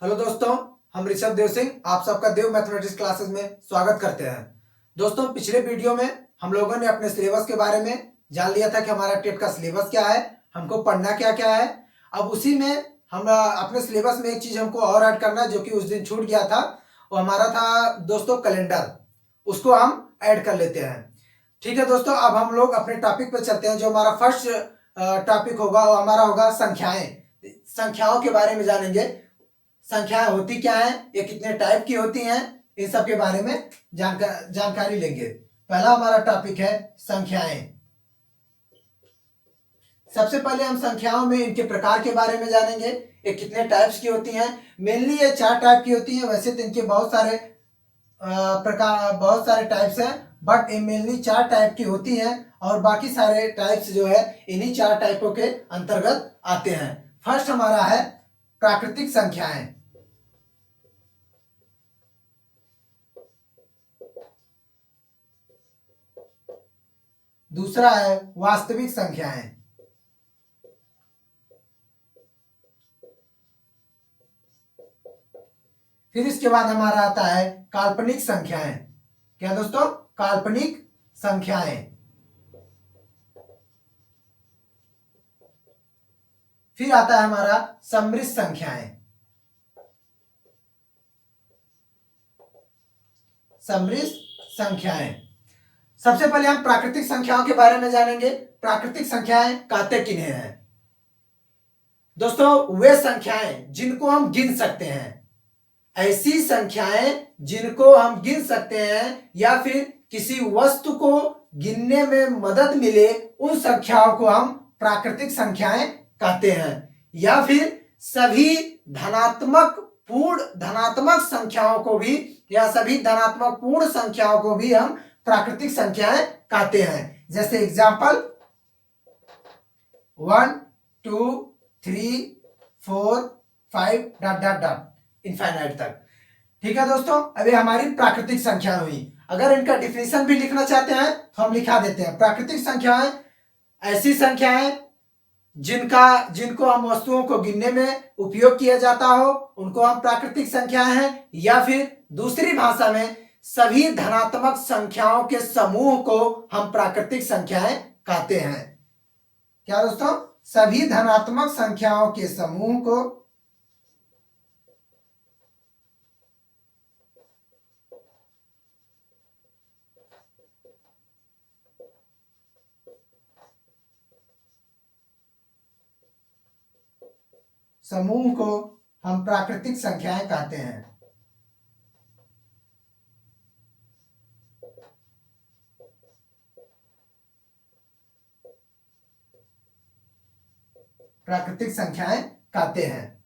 Hello दोस्तों, हम ऋषभ देव सिंह आप सबका देव मैथमेटिक्स क्लासेस में स्वागत करते हैं। दोस्तों, पिछले वीडियो में हम लोगों ने अपने सिलेबस के बारे में जान लिया था कि हमारा टेट का सिलेबस क्या है, हमको पढ़ना क्या क्या है। अब उसी में हम अपने सिलेबस में एक चीज़ हमको और ऐड करना है जो कि उस दिन छूट गया था। वो हमारा था दोस्तों कैलेंडर, उसको हम ऐड कर लेते हैं। ठीक है दोस्तों, अब हम लोग अपने टॉपिक पे चलते हैं। जो हमारा फर्स्ट टॉपिक होगा वो हमारा होगा संख्याएं। संख्याओं के बारे में जानेंगे, संख्याएं होती क्या है, ये कितने टाइप की होती हैं, इन सब के बारे में जानकारी लेंगे। पहला हमारा टॉपिक है संख्याएं। सबसे पहले हम संख्याओं में इनके प्रकार के बारे में जानेंगे, ये कितने टाइप्स की होती हैं। मेनली ये 4 टाइप की होती हैं, वैसे तो इनके बहुत सारे प्रकार, बहुत सारे टाइप्स हैं, बट ये मेनली 4 टाइप की होती हैं और बाकी सारे टाइप्स जो है इन्हीं 4 टाइपों के अंतर्गत आते हैं। फर्स्ट हमारा है प्राकृतिक संख्याएं। दूसरा है वास्तविक संख्याएं। फिर इसके बाद हमारा आता है काल्पनिक संख्याएं। क्या दोस्तों? काल्पनिक संख्याएं। फिर आता है हमारा सम्मिश्र संख्याएं। सम्मिश्र संख्याएं। सबसे पहले हम प्राकृतिक संख्याओं के बारे में जानेंगे। प्राकृतिक संख्याएं कहते किन्हें हैं? दोस्तों, वे संख्याएं जिनको हम गिन सकते हैं, ऐसी संख्याएं जिनको हम गिन सकते हैं या फिर किसी वस्तु को गिनने में मदद मिले, उन संख्याओं को हम प्राकृतिक संख्याएं कहते हैं। या फिर सभी धनात्मक संख्याओं को भी, या सभी धनात्मक पूर्ण संख्याओं को भी हम प्राकृतिक संख्याएं कहते हैं। जैसे example 1 2 3 4 5 dot dot dot infinite तक। ठीक है दोस्तों, अभी हमारी प्राकृतिक संख्या हुई। अगर इनका डिफिनेशन भी लिखना चाहते हैं तो हम लिखा देते हैं। प्राकृतिक संख्याएं ऐसी संख्याएं जिनको हम वस्तुओं को गिनने में उपयोग किया जाता हो, उनको हम प्राकृतिक संख्याएं हैं। या फिर दूसरी भाषा में सभी धनात्मक संख्याओं के समूह को हम प्राकृतिक संख्याएं कहते हैं। क्या दोस्तों? सभी धनात्मक संख्याओं के समूह को हम प्राकृतिक संख्याएं कहते हैं। प्राकृतिक संख्याएं कहते हैं।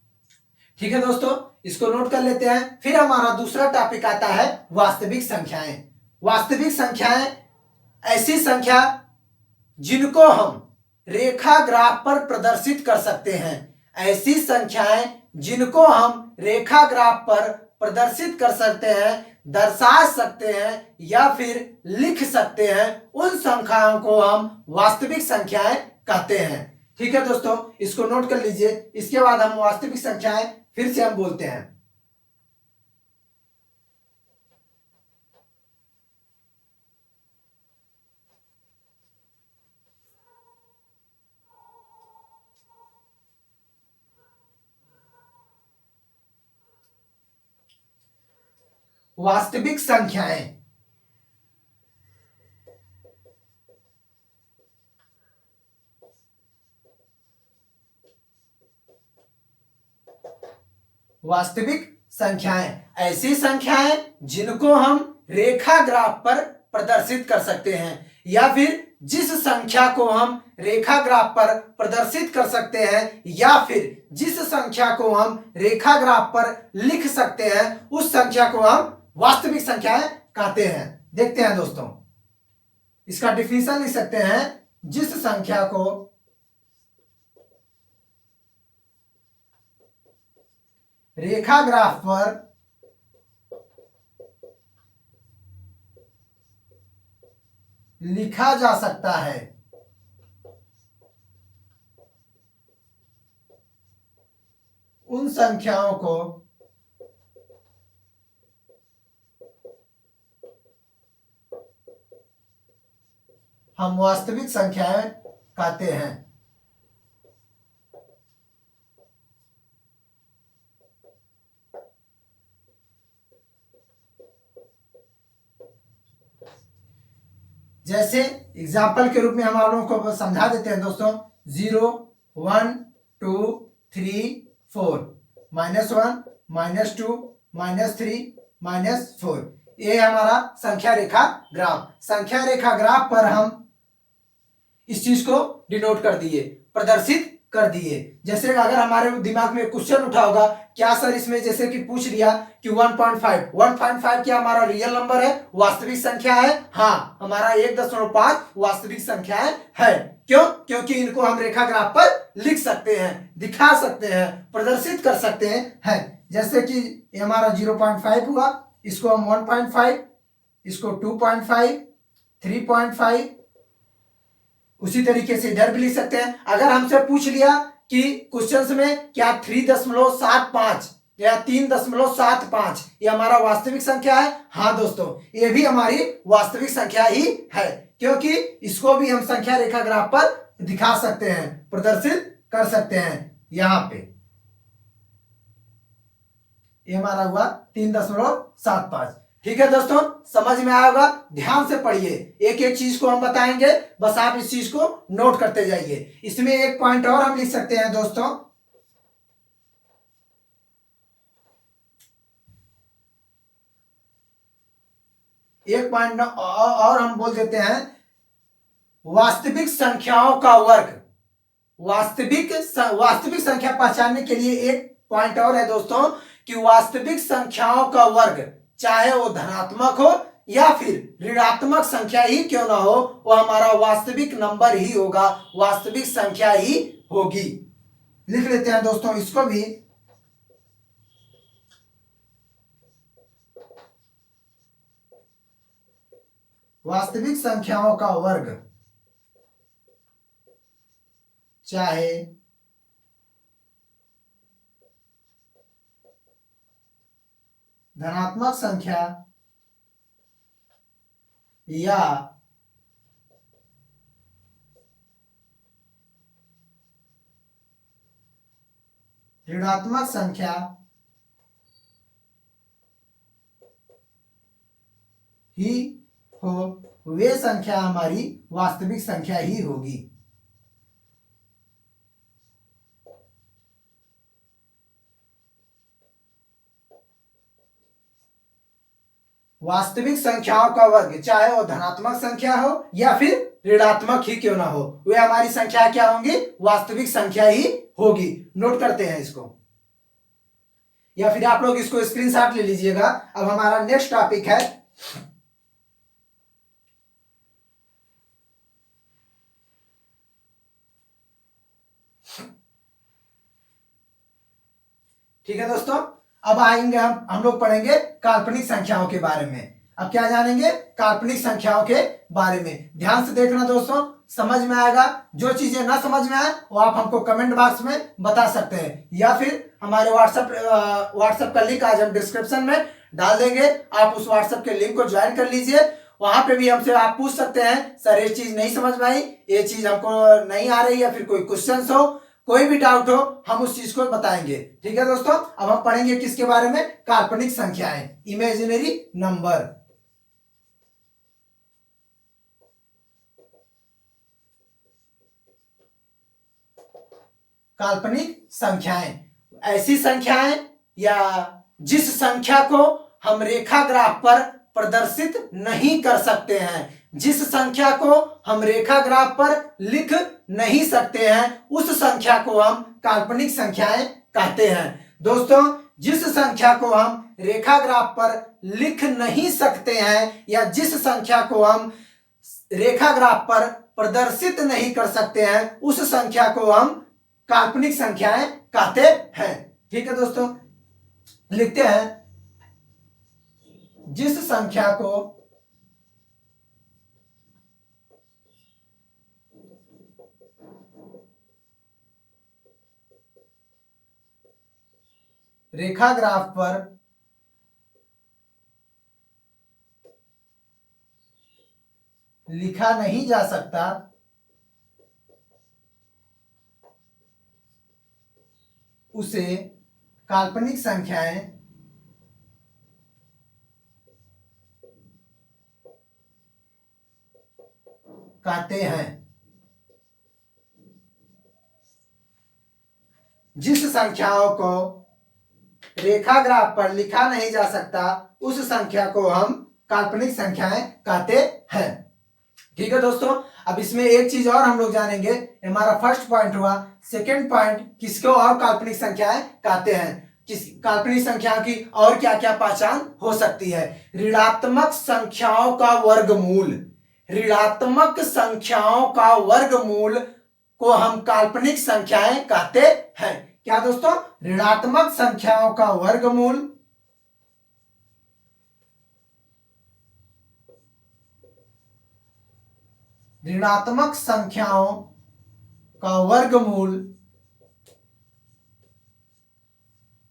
ठीक है दोस्तों, इसको नोट कर लेते हैं। फिर हमारा दूसरा टॉपिक आता है वास्तविक संख्याएं। वास्तविक संख्याएं ऐसी संख्या जिनको हम रेखा ग्राफ पर प्रदर्शित कर सकते हैं। ऐसी संख्याएं जिनको हम रेखा ग्राफ पर प्रदर्शित कर सकते हैं, दर्शा सकते हैं या फिर लिख सकते हैं, उन संख्याओं को हम वास्तविक संख्याएं कहते हैं। ठीक है दोस्तों, इसको नोट कर लीजिए। इसके बाद हम वास्तविक संख्याएं फिर से हम बोलते हैं। वास्तविक संख्याएं वास्तविक संख्याएं ऐसी संख्याएं जिनको हम रेखा ग्राफ पर प्रदर्शित कर सकते हैं, या फिर जिस संख्या को हम रेखा ग्राफ पर प्रदर्शित कर सकते हैं, या फिर जिस संख्या को हम रेखा ग्राफ पर लिख सकते हैं, उस संख्या को हम वास्तविक संख्याएं कहते हैं। देखते हैं दोस्तों, इसका डिफिनेशन लिख सकते हैं। जिस संख्या को रेखा ग्राफ पर लिखा जा सकता है, उन संख्याओं को हम वास्तविक संख्याएं कहते हैं। जैसे एग्जाम्पल के रूप में हम आप लोगों को समझा देते हैं दोस्तों, 0, 1, 2, 3, 4, -1, -2, -3, -4, ये हमारा संख्या रेखा ग्राफ। संख्या रेखा ग्राफ पर हम इस चीज को डिनोट कर दिए, प्रदर्शित कर दिए। जैसे अगर हमारे दिमाग में क्वेश्चन उठा होगा, क्या सर इसमें जैसे कि पूछ लिया कि 1.5 क्या हमारा रियल नंबर है, वास्तविक संख्या है? हाँ, हमारा 1.5 वास्तविक संख्या है। क्यों? क्योंकि इनको हम रेखा ग्राफ पर लिख सकते हैं, दिखा सकते हैं, प्रदर्शित कर सकते हैं। जैसे कि ये हमारा 0.5 हुआ, इसको हम 1.5, इसको 2.5, 3.5, उसी तरीके से इधर भी लिख सकते हैं। अगर हमसे पूछ लिया कि क्वेश्चंस में क्या 3.75 या 3.75 ये हमारा वास्तविक संख्या है? हाँ दोस्तों, ये भी हमारी वास्तविक संख्या ही है, क्योंकि इसको भी हम संख्या रेखा ग्राफ पर दिखा सकते हैं, प्रदर्शित कर सकते हैं। यहां पे ये हमारा हुआ 3.75। ठीक है दोस्तों, समझ में आया होगा? ध्यान से पढ़िए, एक एक चीज को हम बताएंगे, बस आप इस चीज को नोट करते जाइए। इसमें एक पॉइंट और हम लिख सकते हैं दोस्तों, एक पॉइंट और हम बोल देते हैं, वास्तविक संख्याओं का वर्ग। वास्तविक संख्या पहचानने के लिए एक पॉइंट और है दोस्तों, कि वास्तविक संख्याओं का वर्ग, चाहे वो धनात्मक हो या फिर ऋणात्मक संख्या ही क्यों ना हो, वो हमारा वास्तविक नंबर ही होगा, वास्तविक संख्या ही होगी। लिख लेते हैं दोस्तों इसको भी, वास्तविक संख्याओं का वर्ग चाहे धनात्मक संख्या या ऋणात्मक संख्या ही हो, वे संख्या हमारी वास्तविक संख्या ही होगी। वास्तविक संख्याओं का वर्ग, चाहे वो धनात्मक संख्या हो या फिर ऋणात्मक ही क्यों ना हो, वे हमारी संख्या क्या होंगी? वास्तविक संख्या ही होगी। नोट करते हैं इसको, या फिर आप लोग इसको स्क्रीनशॉट ले लीजिएगा। अब हमारा नेक्स्ट टॉपिक है ठीक है दोस्तों, अब आएंगे हम लोग पढ़ेंगे काल्पनिक संख्याओं के बारे में। अब क्या जानेंगे? काल्पनिक संख्याओं के बारे में। ध्यान से देखना दोस्तों, समझ में आएगा। जो चीजें ना समझ में आए वो आप हमको कमेंट बॉक्स में बता सकते हैं, या फिर हमारे व्हाट्सएप का लिंक आज हम डिस्क्रिप्शन में डाल देंगे, आप उस व्हाट्सएप के लिंक को ज्वाइन कर लीजिए। वहां पे भी हमसे आप पूछ सकते हैं, सर ये चीज नहीं समझ में आई, ये चीज हमको नहीं आ रही, या फिर कोई क्वेश्चन हो, कोई भी डाउट हो, हम उस चीज को बताएंगे। ठीक है दोस्तों, अब हम पढ़ेंगे किसके बारे में? काल्पनिक संख्याएं, इमेजिनरी नंबर। काल्पनिक संख्याएं ऐसी संख्याएं या जिस संख्या को हम रेखा ग्राफ पर प्रदर्शित नहीं कर सकते हैं, जिस संख्या को हम रेखा ग्राफ पर लिख नहीं सकते हैं, उस संख्या को हम काल्पनिक संख्याएं कहते हैं। दोस्तों, जिस संख्या को हम रेखा ग्राफ पर लिख नहीं सकते हैं या जिस संख्या को हम रेखा ग्राफ पर प्रदर्शित नहीं कर सकते हैं, उस संख्या को हम काल्पनिक संख्याएं कहते हैं। ठीक है दोस्तों, लिखते हैं, जिस संख्या को रेखा ग्राफ पर लिखा नहीं जा सकता उसे काल्पनिक संख्याएं कहते हैं। जिस संख्याओं को रेखा ग्राफ पर लिखा नहीं जा सकता उस संख्या को हम काल्पनिक संख्याएं कहते हैं। ठीक है दोस्तों, अब इसमें एक चीज और हम लोग जानेंगे। हमारा फर्स्ट पॉइंट हुआ। सेकंड पॉइंट, किसको और काल्पनिक संख्याएं कहते हैं, किस काल्पनिक संख्या की और क्या क्या पहचान हो सकती है। ऋणात्मक संख्याओं का वर्गमूल, ऋणात्मक संख्याओं का वर्गमूल को हम काल्पनिक संख्याएं कहते हैं। क्या दोस्तों, ऋणात्मक संख्याओं का वर्गमूल ऋणात्मक संख्याओं का वर्गमूल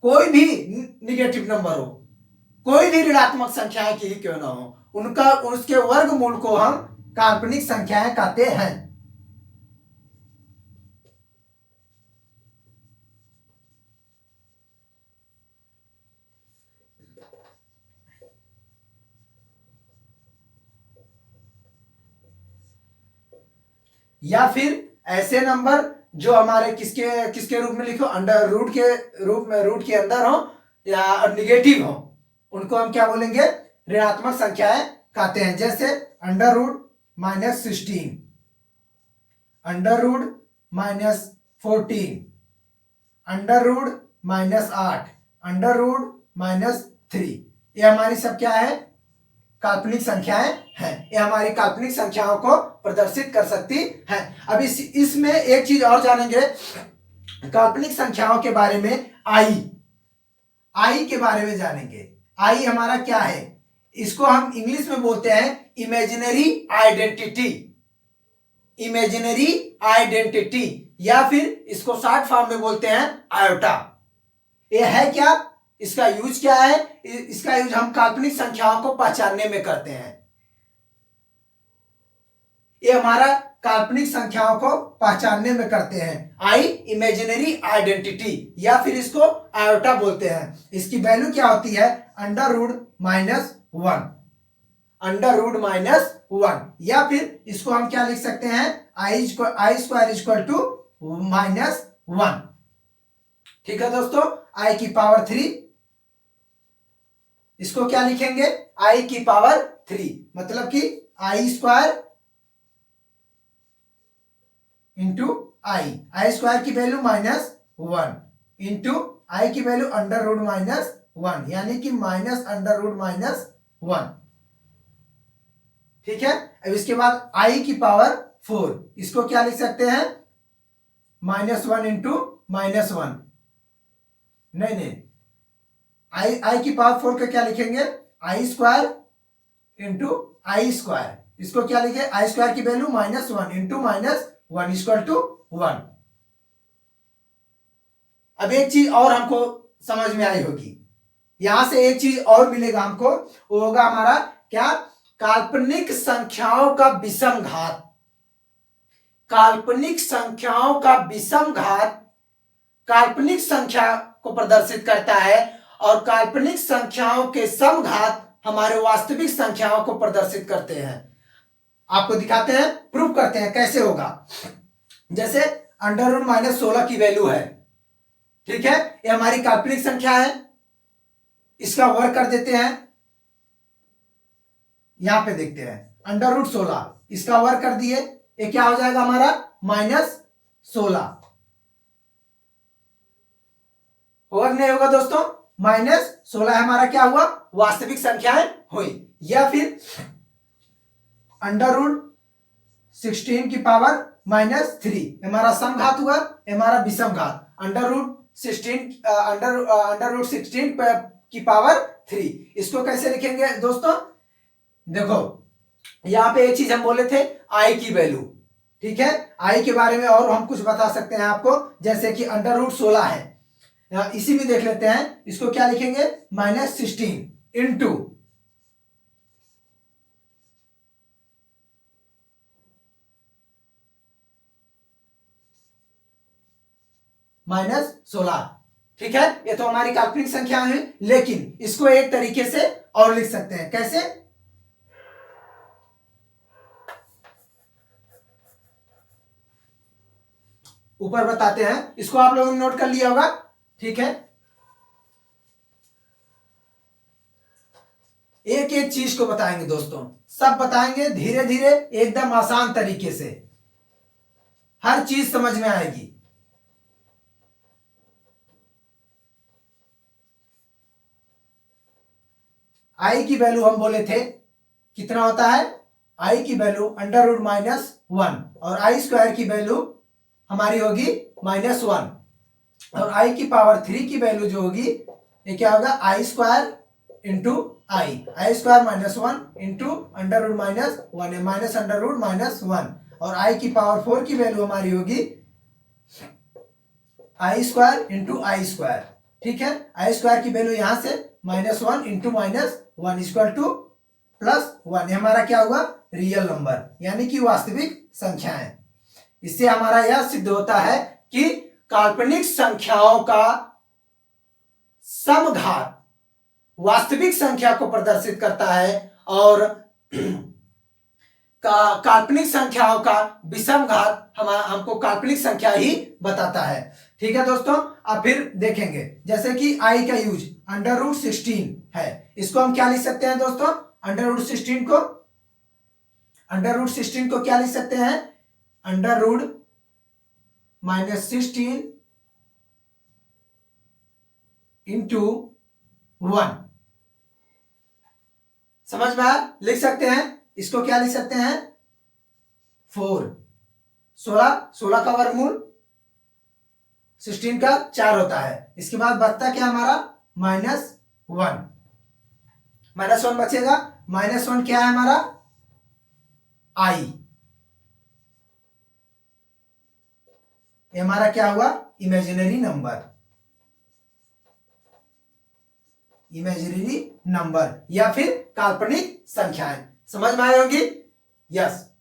कोई भी निगेटिव नंबर हो, कोई भी ऋणात्मक संख्याएं की ही क्यों ना हो, उनका उसके वर्गमूल को हम काल्पनिक संख्याएं कहते हैं। या फिर ऐसे नंबर जो हमारे किसके किसके रूप में लिखो, अंडर रूट के रूप में, रूट के अंदर हो या निगेटिव हो, उनको हम क्या बोलेंगे, ऋणात्मक संख्याएं कहते हैं। जैसे under root -16, under root -14, under root -8, under root -3, ये हमारी सब क्या है, काल्पनिक संख्याएं हैं। ये हमारी काल्पनिक संख्याओं को प्रदर्शित कर सकती हैं। अब इसमें एक चीज और जानेंगे काल्पनिक संख्याओं के बारे में। आई के बारे में जानेंगे। आई हमारा क्या है, इसको हम इंग्लिश में बोलते हैं इमेजिनरी आइडेंटिटी, इमेजिनरी आइडेंटिटी, या फिर इसको शॉर्ट फॉर्म में बोलते हैं आयोटा। ये है क्या, इसका यूज क्या है, इसका यूज हम काल्पनिक संख्याओं को पहचानने में करते हैं। ये हमारा काल्पनिक संख्याओं को पहचानने में करते हैं। आई इमेजिनरी आइडेंटिटी, या फिर इसको आयोटा बोलते हैं। इसकी वैल्यू क्या होती है, अंडर रूट -1, अंडर रूट -1, या फिर इसको हम क्या लिख सकते हैं, आई स्क्वायर इक्वल टू -1। ठीक है दोस्तों, आई की पावर 3, इसको क्या लिखेंगे, आई की पावर 3, मतलब कि आई स्क्वायर इंटू आई स्क्वायर की वैल्यू -1 इंटू आई की वैल्यू अंडर रूट -1, यानी कि -√-1। ठीक है, अब इसके बाद आई की पावर 4, इसको क्या लिख सकते हैं, -1 इंटू -1, नहीं, आई की पावर 4 का क्या लिखेंगे, आई स्क्वायर इंटू आई स्क्वायर, इसको क्या लिखे, आई स्क्वायर की वैल्यू -1 इंटू -1 इक्वल टू 1। अब एक चीज और हमको समझ में आई होगी, यहां से एक चीज और मिलेगा हमको, वो होगा हमारा क्या, काल्पनिक संख्याओं का विषम घात। काल्पनिक संख्याओं का विषम घात काल्पनिक संख्या को प्रदर्शित करता है, और काल्पनिक संख्याओं के समघात हमारे वास्तविक संख्याओं को प्रदर्शित करते हैं। आपको दिखाते हैं, प्रूफ करते हैं कैसे होगा। जैसे अंडर रूट -16 की वैल्यू है, ठीक है, ये हमारी काल्पनिक संख्या है, इसका वर्ग कर देते हैं, यहां पे देखते हैं अंडर रूट 16, इसका वर्ग कर दिए, ये क्या हो जाएगा हमारा -16, होगा नहीं होगा दोस्तों, -16 हमारा क्या हुआ, वास्तविक संख्याएं हुई। या फिर अंडर रूट 16 की पावर -3 हमारा समघात हुआ, हमारा विषम घात, अंडर रूट 16 की पावर 3, इसको कैसे लिखेंगे दोस्तों, देखो यहां पे एक चीज हम बोले थे, आई की वैल्यू, ठीक है, आई के बारे में और हम कुछ बता सकते हैं आपको, जैसे कि अंडर रूट 16 है, इसी में देख लेते हैं, इसको क्या लिखेंगे, -16 इंटू -16। ठीक है, ये तो हमारी काल्पनिक संख्या है, लेकिन इसको एक तरीके से और लिख सकते हैं। कैसे? ऊपर बताते हैं, इसको आप लोगों ने नोट कर लिया होगा। ठीक है, एक एक चीज को बताएंगे दोस्तों, सब बताएंगे धीरे धीरे, एकदम आसान तरीके से, हर चीज समझ में आएगी। आई की वैल्यू हम बोले थे कितना होता है, आई की वैल्यू √-1, और आई स्क्वायर की वैल्यू हमारी होगी -1, और आई की पावर 3 की वैल्यू जो होगी ये क्या होगा, आई स्क्वायर इंटू आई स्क्वायर -1 इंटू √-1, और आई की पावर 4 की वैल्यू हमारी होगी आई स्क्वायर इंटू आई स्क्वायर। ठीक है, आई स्क्वायर की वैल्यू यहां से -1 इंटू -1 इक्वल टू +1। ये हमारा क्या हुआ, रियल नंबर, यानी कि वास्तविक संख्या है। इससे हमारा यह सिद्ध होता है कि काल्पनिक संख्याओं का समघात वास्तविक संख्या को प्रदर्शित करता है, और काल्पनिक संख्याओं का विषम घात हमको काल्पनिक संख्या ही बताता है। ठीक है दोस्तों, अब फिर देखेंगे, जैसे कि आई का यूज √16 है, इसको हम क्या लिख सकते हैं दोस्तों, √16 को क्या लिख सकते हैं, √-16 इंटू 1। समझ में आया? लिख सकते हैं, इसको क्या लिख सकते हैं, 4, 16 का वर्गमूल 16 का 4 होता है। इसके बाद बचता क्या हमारा, -1 बचेगा। -1 क्या है हमारा, आई, ये हमारा क्या हुआ, इमेजिनरी नंबर या फिर काल्पनिक संख्याएं। समझ में आई होगी? यस।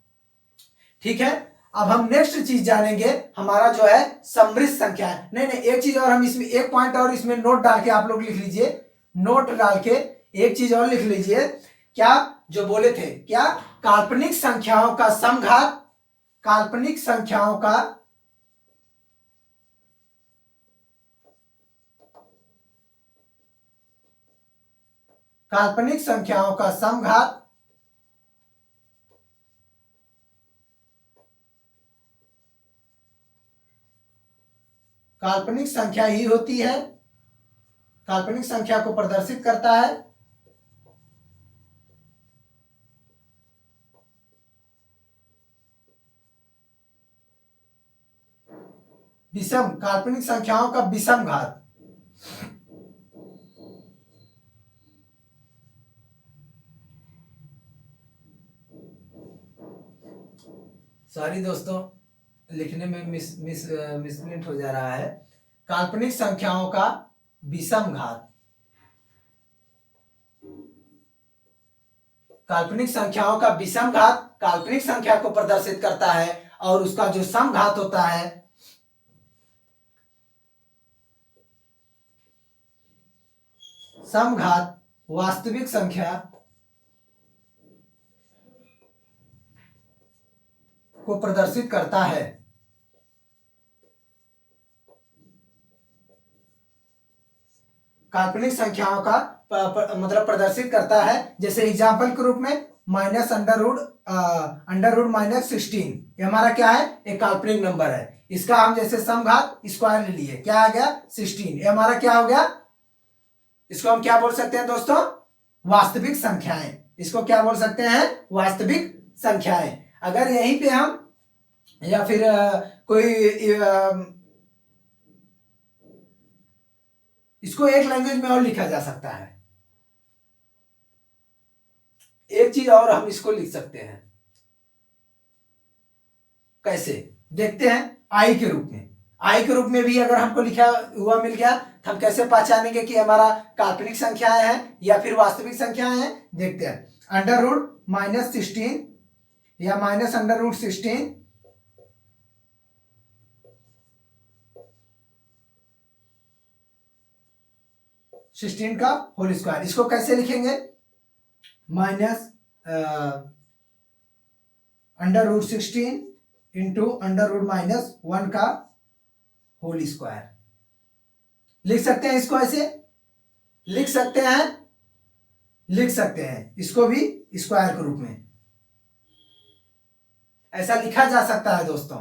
ठीक है, अब हम नेक्स्ट चीज जानेंगे, हमारा जो है समृद्ध संख्या है। नहीं, एक चीज और, हम इसमें एक पॉइंट और इसमें नोट डाल के आप लोग लिख लीजिए, नोट डाल के एक चीज और लिख लीजिए। क्या जो बोले थे, क्या काल्पनिक संख्याओं का समघात, काल्पनिक संख्याओं का समघात काल्पनिक संख्या ही होती है, काल्पनिक संख्या को प्रदर्शित करता है। विषम, काल्पनिक संख्याओं का विषम घात। सॉरी दोस्तों, लिखने में मिसप्रिंट हो जा रहा है। काल्पनिक संख्याओं का विषम घात, काल्पनिक संख्याओं का विषम घात काल्पनिक संख्या को प्रदर्शित करता है, और उसका जो समघात होता है, समघात वास्तविक संख्या को प्रदर्शित करता है। काल्पनिक संख्याओं का मतलब प्रदर्शित करता है। जैसे एग्जाम्पल के रूप में -√-16, ये हमारा क्या है, एक काल्पनिक नंबर है। इसका हम जैसे समघात स्क्वायर ले लिए, क्या आ गया, 16। ये हमारा क्या हो गया, इसको हम क्या बोल सकते हैं दोस्तों, वास्तविक संख्याएं। इसको क्या बोल सकते हैं, वास्तविक संख्याएं। अगर यहीं पे हम या फिर कोई इसको एक लैंग्वेज में और लिखा जा सकता है, एक चीज और हम इसको लिख सकते हैं। कैसे, देखते हैं। आई के रूप में, आई के रूप में भी अगर हमको लिखा हुआ मिल गया तो हम कैसे पहचानेंगे कि हमारा काल्पनिक संख्याएं हैं या फिर वास्तविक संख्याएं हैं। देखते हैं, √-16 या -√16 16 का होल स्क्वायर। इसको कैसे लिखेंगे? Minus under root 16 into under root minus 1 का होल स्क्वायर। लिख सकते हैं इसको ऐसे, लिख सकते हैं, लिख सकते हैं इसको भी स्क्वायर के रूप में ऐसा लिखा जा सकता है दोस्तों।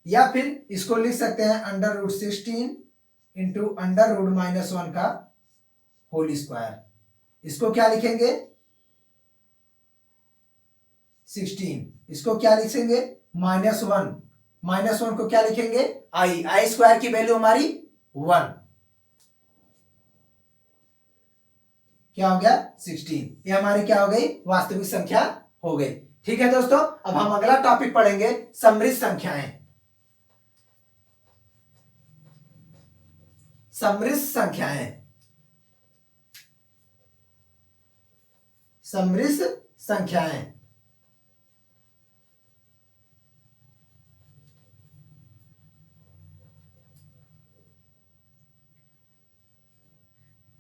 या फिर इसको लिख सकते हैं under root 16 into under root minus 1 का होल स्क्वायर। इसको क्या लिखेंगे? 16। इसको क्या लिखेंगे? -1। -1 को क्या लिखेंगे? आई स्क्वायर की वैल्यू हमारी 1। क्या हो गया? 16। ये हमारी क्या हो गई? वास्तविक संख्या हो गई। ठीक है दोस्तों, अब हम अगला टॉपिक पढ़ेंगे समृद्ध संख्याएं। समृद्ध संख्याएं, समृद्ध संख्याएं।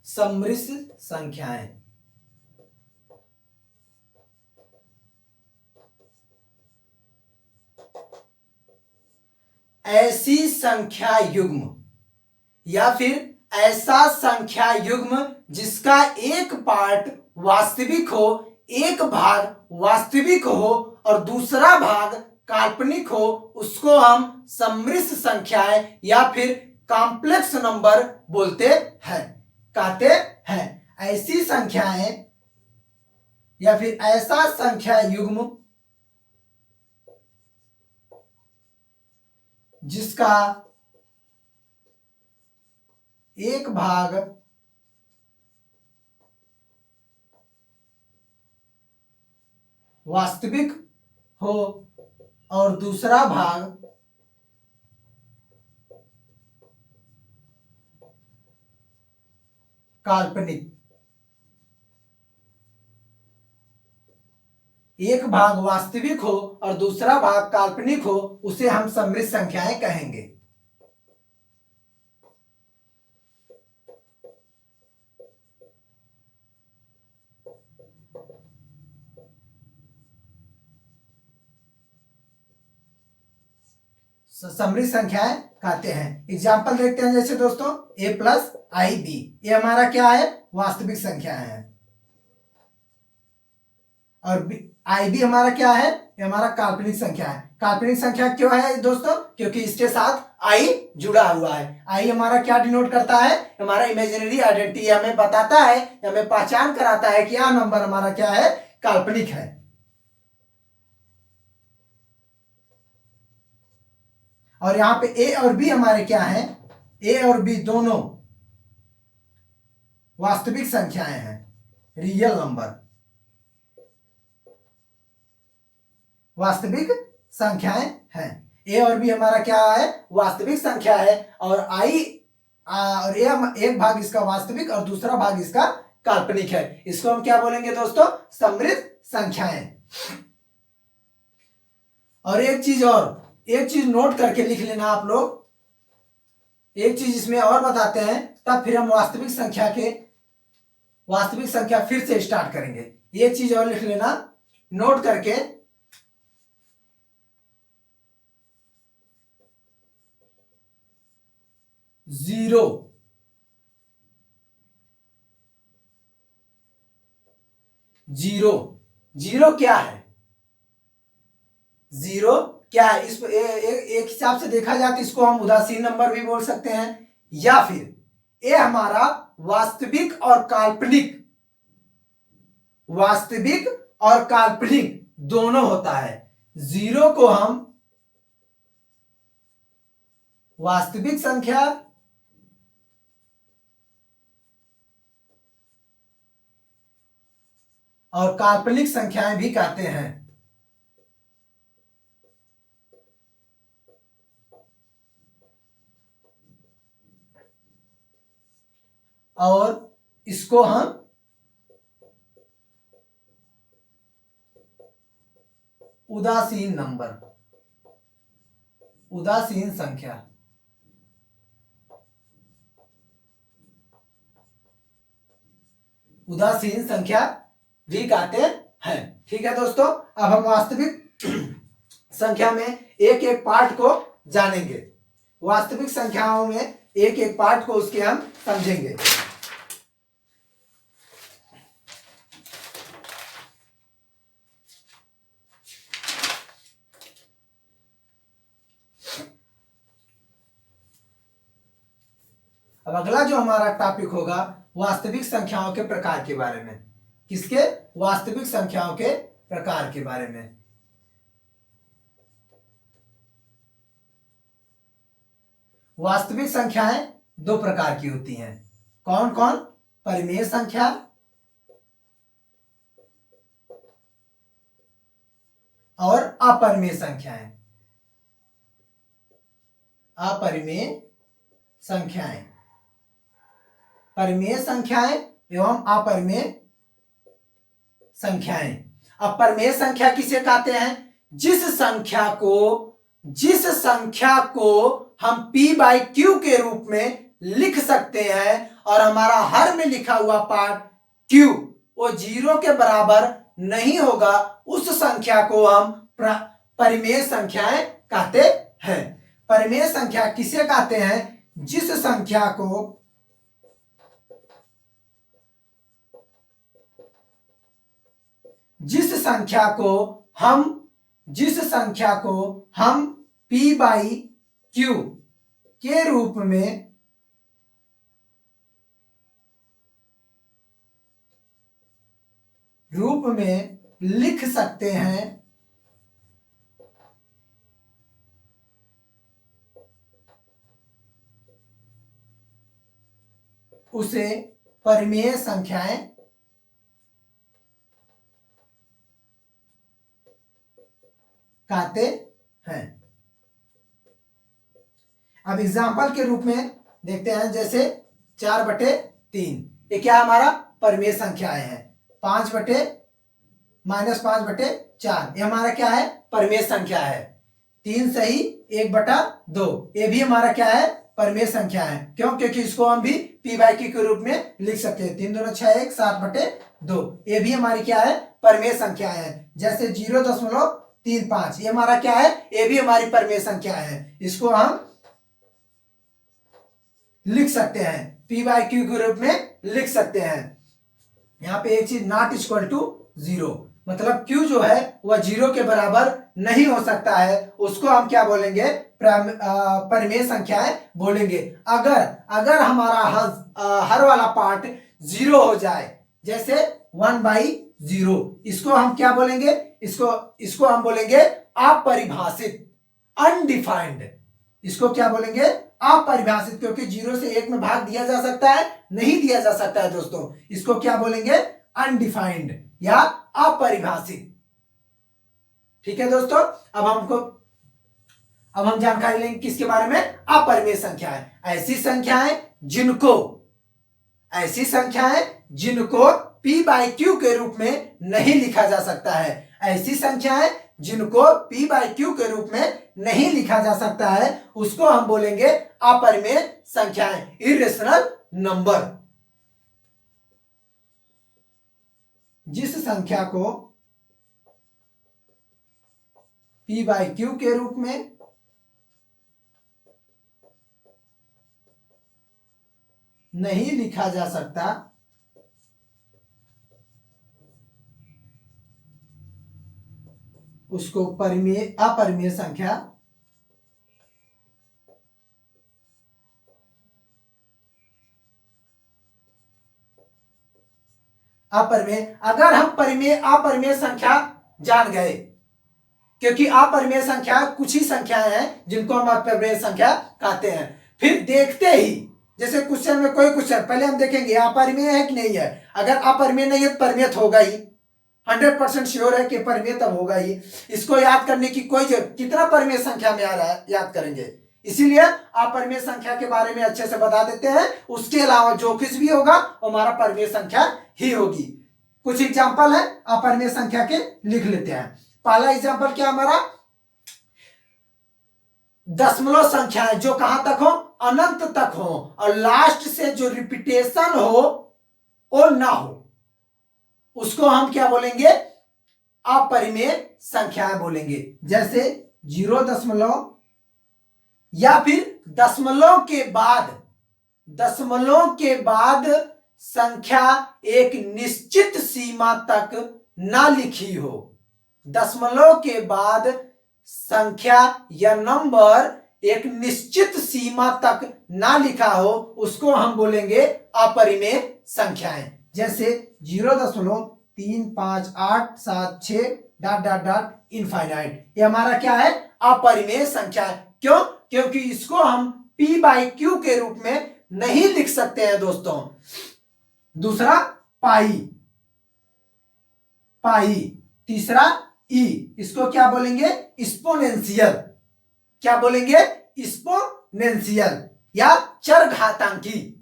समृद्ध संख्याएं ऐसी संख्या युग्म या फिर ऐसा संख्या युग्म जिसका एक पार्ट वास्तविक हो, एक भाग वास्तविक हो और दूसरा भाग काल्पनिक हो, उसको हम समृद्ध संख्याएं या फिर कॉम्प्लेक्स नंबर बोलते हैं, कहते हैं। ऐसी संख्याएं या फिर ऐसा संख्या युग्म जिसका एक भाग वास्तविक हो और दूसरा भाग काल्पनिक। एक भाग वास्तविक हो और दूसरा भाग काल्पनिक हो, उसे हम समृद्ध संख्याएं कहेंगे। समृद्ध संख्याएं कहते हैं। एग्जाम्पल देखते हैं, जैसे दोस्तों a प्लस आई बी, ये हमारा क्या है? वास्तविक संख्या है। और आई बी हमारा क्या है? ये हमारा काल्पनिक संख्या है। काल्पनिक संख्या क्यों है दोस्तों? क्योंकि इसके साथ आई जुड़ा हुआ है। आई हमारा क्या डिनोट करता है? हमारा इमेजिनरी आइडेंटिटी, हमें बताता है, हमें पहचान कराता है कि यह नंबर हमारा क्या है? काल्पनिक है। और यहां पे ए और बी हमारे क्या है? ए और बी दोनों वास्तविक संख्याएं हैं, रियल नंबर, वास्तविक संख्याएं हैं। ए और बी हमारा क्या है? वास्तविक संख्या है। और आई और एक भाग इसका वास्तविक और दूसरा भाग इसका काल्पनिक है। इसको हम क्या बोलेंगे दोस्तों? समृद्ध संख्याएं। और एक चीज नोट करके लिख लेना आप लोग। एक चीज इसमें और बताते हैं, तब फिर हम वास्तविक संख्या फिर से स्टार्ट करेंगे। एक चीज और लिख लेना नोट करके, जीरो क्या है? जीरो क्या है? इस एक हिसाब से देखा जाए तो इसको हम उदासीन नंबर भी बोल सकते हैं, या फिर ये हमारा वास्तविक और काल्पनिक दोनों होता है। जीरो को हम वास्तविक संख्या और काल्पनिक संख्याएं भी कहते हैं। और इसको हम उदासीन संख्या उदासीन संख्या भी कहते हैं। ठीक है दोस्तों, अब हम वास्तविक संख्या में एक एक पार्ट को जानेंगे। वास्तविक संख्याओं में एक एक पार्ट को उसके हम समझेंगे। अब अगला जो हमारा टॉपिक होगा वास्तविक संख्याओं के प्रकार के बारे में। किसके? वास्तविक संख्याओं के प्रकार के बारे में। वास्तविक संख्याएं दो प्रकार की होती हैं। कौन कौन? परिमेय संख्या और अपरिमेय संख्याएं। अपरिमेय संख्याएं, परिमेय संख्याएं एवं अपरिमेय संख्याएं। अब परिमेय संख्या किसे कहते हैं? जिस संख्या को हम p/q के रूप में लिख सकते हैं और हमारा हर में लिखा हुआ पार्ट q वो 0 के बराबर नहीं होगा, उस संख्या को हम परिमेय संख्याएं कहते हैं। परिमेय संख्या किसे कहते हैं? जिस संख्या को हम p/q के रूप में लिख सकते हैं, उसे परिमेय संख्याएं कहते हैं। अब एग्जाम्पल के रूप में देखते हैं, जैसे 4/3 ये क्या हमारा परिमेय संख्याएं हैं। 5/-5/4 ये हमारा क्या है? परिमेय संख्या है। 3 सही 1/2 ये भी हमारा क्या है? परिमेय संख्या है। क्यों? क्योंकि इसको हम भी p/q के रूप में लिख सकते हैं। 3 दूना 6 1 7/2 ये भी हमारी क्या है? परिमेय संख्या है। जैसे 0.35 ये हमारा क्या है? ये भी हमारी परिमेय संख्या है। इसको हम लिख सकते हैं, p/q के रूप में लिख सकते हैं। यहाँ पे एक चीज नॉट इक्वल टू 0, मतलब q जो है वह 0 के बराबर नहीं हो सकता है, उसको हम क्या बोलेंगे? परिमेय संख्याएं बोलेंगे। अगर हमारा हर वाला पार्ट 0 हो जाए, जैसे 1/0, इसको हम क्या बोलेंगे? इसको हम बोलेंगे अपरिभाषित, अनडिफाइंड। इसको क्या बोलेंगे? अपरिभाषित, क्योंकि 0 से 1 में भाग दिया जा सकता है? नहीं दिया जा सकता है दोस्तों। इसको क्या बोलेंगे? अनडिफाइंड या अपरिभाषित। ठीक है दोस्तों, अब हम जानकारी लेंगे किसके बारे में? अपरिमेय संख्याएं। ऐसी संख्याएं जिनको p/q के रूप में नहीं लिखा जा सकता है। ऐसी संख्याएं जिनको p/q के रूप में नहीं लिखा जा सकता है, उसको हम बोलेंगे अपरिमेय संख्याएं, इरेशनल नंबर। जिस संख्या को p/q के रूप में नहीं लिखा जा सकता, उसको अपरिमेय संख्या अगर हम अपरिमेय संख्या जान गए, क्योंकि अपरिमेय संख्या कुछ ही संख्याएं हैं जिनको हम अपरिमेय संख्या कहते हैं। फिर देखते ही, जैसे क्वेश्चन में कोई क्वेश्चन, पहले हम देखेंगे अपरिमेय है कि नहीं है। अगर अपरिमेय नहीं है तो परिमेय होगा ही, 100% श्योर है कि परिमेय तब होगा ही। इसको याद करने की कोई जरूरत, कितना परिमेय संख्या में आ रहा है याद करेंगे। इसीलिए अपरिमेय संख्या के बारे में अच्छे से बता देते हैं। उसके अलावा जो कुछ भी होगा वो हमारा परिमेय संख्या ही होगी। कुछ एग्जाम्पल है अपरिमेय संख्या के, लिख लेते हैं। पहला एग्जाम्पल क्या हमारा? दशमलव संख्याएं जो कहां तक हो? अनंत तक हो, और लास्ट से जो रिपीटेशन हो वो ना हो। उसको हम क्या बोलेंगे, अपरिमेय संख्याएं बोलेंगे। जैसे 0 या फिर दशमलव के बाद संख्या एक निश्चित सीमा तक ना लिखी हो। दशमलव के बाद संख्या या नंबर एक निश्चित सीमा तक ना लिखा हो, उसको हम बोलेंगे अपरिमेय संख्याएं। जैसे 0.35876 डॉट डॉट डॉट इनफाइनाइट, ये हमारा क्या है, अपरिमेय संख्या है। क्यों? क्योंकि इसको हम p/q के रूप में नहीं लिख सकते हैं दोस्तों। दूसरा पाई, तीसरा ई, इसको क्या बोलेंगे, एक्सपोनेंशियल। क्या बोलेंगे, एक्सपोनेंशियल या चरघातांकी।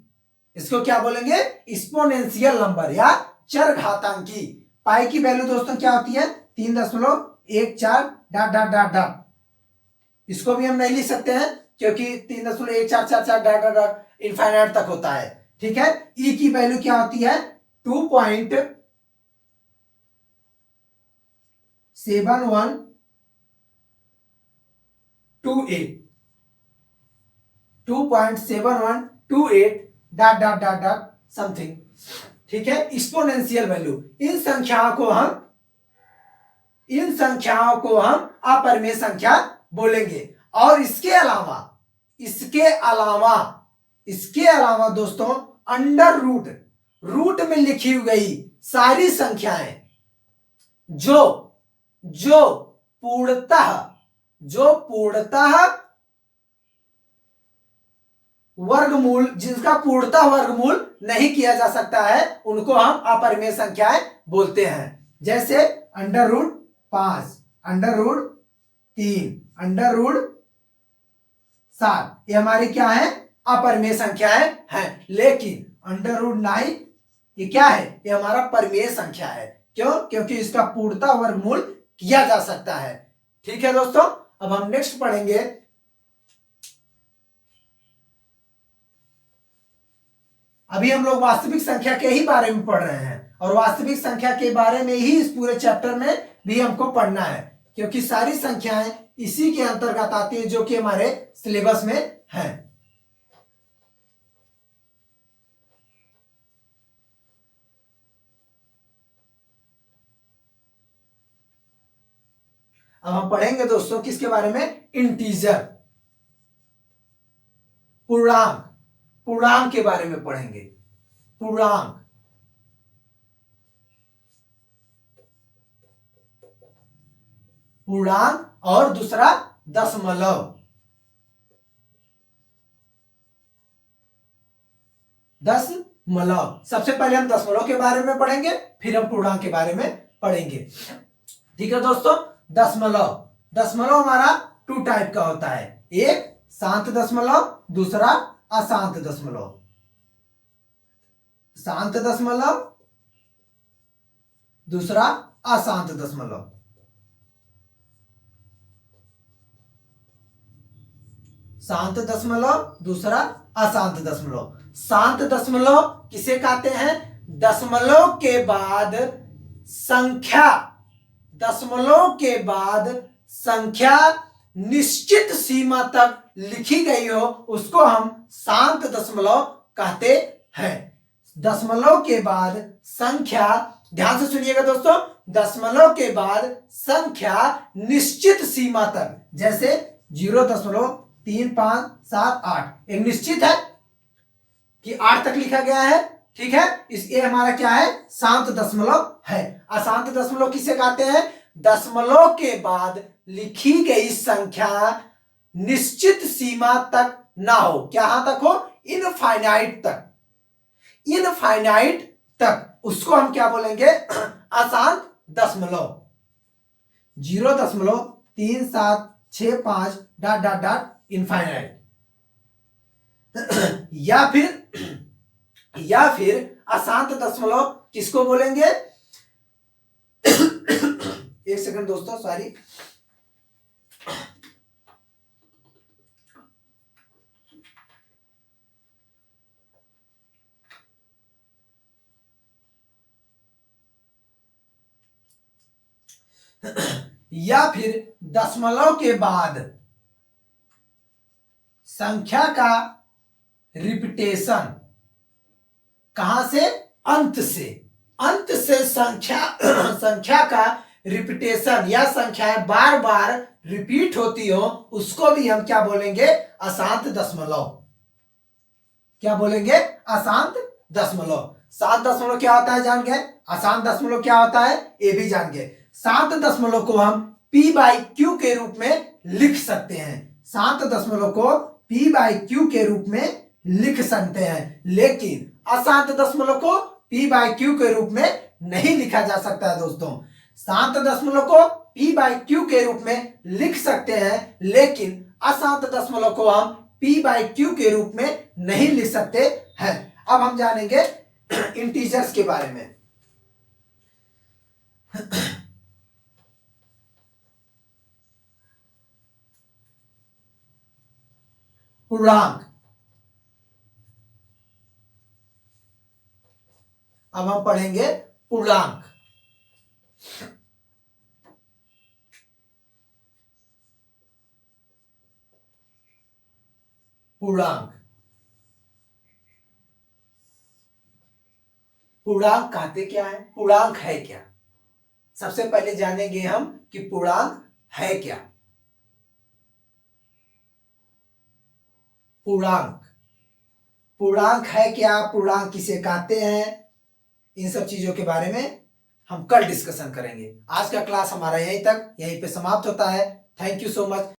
इसको क्या बोलेंगे, एक्सपोनेंशियल नंबर या चरघातांकी। पाई की वैल्यू दोस्तों क्या होती है, 3.14 डॉट डॉट डॉट डॉट। इसको भी हम नहीं लिख सकते हैं क्योंकि 3.1444 डॉट डॉट डॉट इनफाइनाइट तक होता है। ठीक है। ई की वैल्यू क्या होती है, 2.7128 dot dot dot dot something. ठीक है, एक्सपोनेंशियल वैल्यू। इन संख्याओं को हम अपरिमेय संख्या बोलेंगे। और इसके अलावा दोस्तों अंडर रूट में लिखी गई सारी संख्याएं जो पूर्णतः वर्गमूल, जिसका पूर्णतः वर्गमूल नहीं किया जा सकता है, उनको हम अपरिमेय संख्याएं बोलते हैं। जैसे √5, √3, √7, ये हमारी क्या है, अपरिमेय संख्याएं हैं। लेकिन √9 ये क्या है, ये हमारा परिमेय संख्या है। क्यों? क्योंकि इसका पूर्णतः वर्गमूल किया जा सकता है। ठीक है दोस्तों, अब हम नेक्स्ट पढ़ेंगे। अभी हम लोग वास्तविक संख्या के ही बारे में पढ़ रहे हैं और वास्तविक संख्या के बारे में ही इस पूरे चैप्टर में भी हमको पढ़ना है, क्योंकि सारी संख्याएं इसी के अंतर्गत आती है जो कि हमारे सिलेबस में है। अब हम पढ़ेंगे दोस्तों किसके बारे में, इंटीजर, पूर्णांक के बारे में पढ़ेंगे। पूर्णांक और दूसरा दशमलव। सबसे पहले हम दशमलव के बारे में पढ़ेंगे, फिर हम पूर्णांक के बारे में पढ़ेंगे। ठीक है दोस्तों, दशमलव हमारा 2 टाइप का होता है, एक शांत दशमलव, दूसरा अशांत दशमलव। शांत दशमलव, दूसरा अशांत दशमलव। शांत दशमलव, दूसरा अशांत दशमलव। शांत दशमलव किसे कहते हैं, दशमलव के बाद संख्या निश्चित सीमा तक लिखी गई हो, उसको हम शांत दशमलव कहते हैं। दशमलव के बाद संख्या, ध्यान से सुनिएगा दोस्तों, दशमलव के बाद संख्या निश्चित सीमा तक, जैसे 0.3578 एक निश्चित है कि 8 तक लिखा गया है। ठीक है, ये हमारा क्या है, शांत दशमलव है। अशांत दशमलव किसे कहते हैं, दशमलव के बाद लिखी गई संख्या निश्चित सीमा तक ना हो, कहां तक हो, इनफाइनाइट तक, उसको हम क्या बोलेंगे, अशांत दशमलव। 0.3765 डॉट डॉट डॉट इनफाइनाइट। या फिर अशांत दशमलव किसको बोलेंगे, एक सेकंड दोस्तों, सॉरी। या फिर दशमलव के बाद संख्या का रिपीटेशन, कहां से? अंत से। अंत से संख्या का रिपीटेशन या संख्याएं बार बार रिपीट होती हो, उसको भी हम क्या बोलेंगे? अशांत दशमलव। क्या बोलेंगे? अशांत दशमलव। शांत दशमलव क्या होता है जान गए? अशांत दशमलव क्या होता है ये भी जान गए। शांत दशमलव को हम p/q के रूप में लिख सकते हैं। शांत दशमलव को p/q के रूप में लिख सकते हैं, लेकिन अशांत दशमलव को p/q के रूप में नहीं लिखा जा सकता है दोस्तों। शांत दशमलव को p/q के रूप में लिख सकते हैं, लेकिन अशांत दशमलव को हम p/q के रूप में नहीं लिख सकते हैं। अब हम जानेंगे इंटीजर्स के बारे में। पूर्णांक। अब हम पढ़ेंगे पूर्णांक। पूर्णांक। पूर्णांक कहते क्या है? पूर्णांक है क्या? सबसे पहले जानेंगे हम कि पूर्णांक है क्या। पूर्णांक, पूर्णांक है क्या, पूर्णांक किसे कहते हैं, इन सब चीजों के बारे में हम कल डिस्कशन करेंगे। आज का क्लास हमारा यहीं तक, यहीं पे समाप्त होता है। Thank you so much.